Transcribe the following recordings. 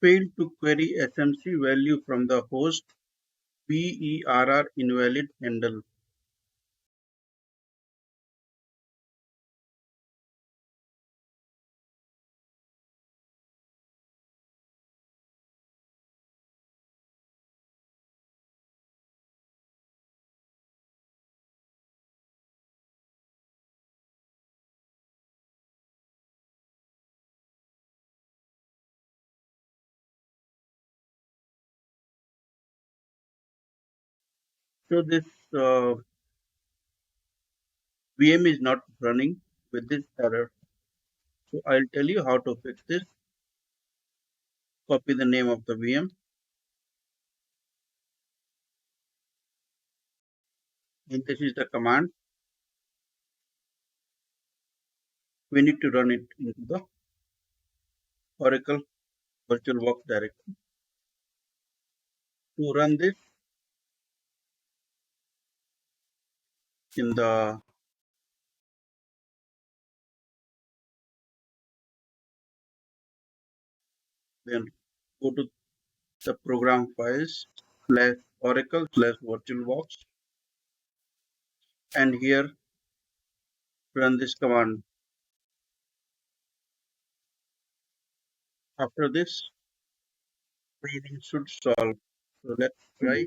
Failed to query SMC value from the host BERR invalid handle. So this uh, VM is not running with this error. So I'll tell you how to fix this. Copy the name of the VM, and this is the command. We need to run it into the Oracle Virtualbox directory. To run this in the then go to the program files /Oracle/Virtualbox, and here run this command. After this, everything should solve. So let's try.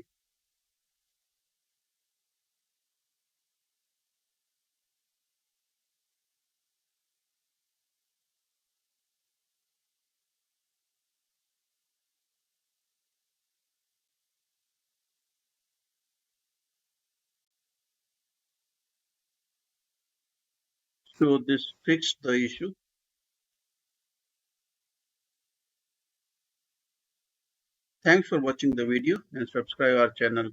So this fixed the issue. Thanks for watching the video and subscribe our channel.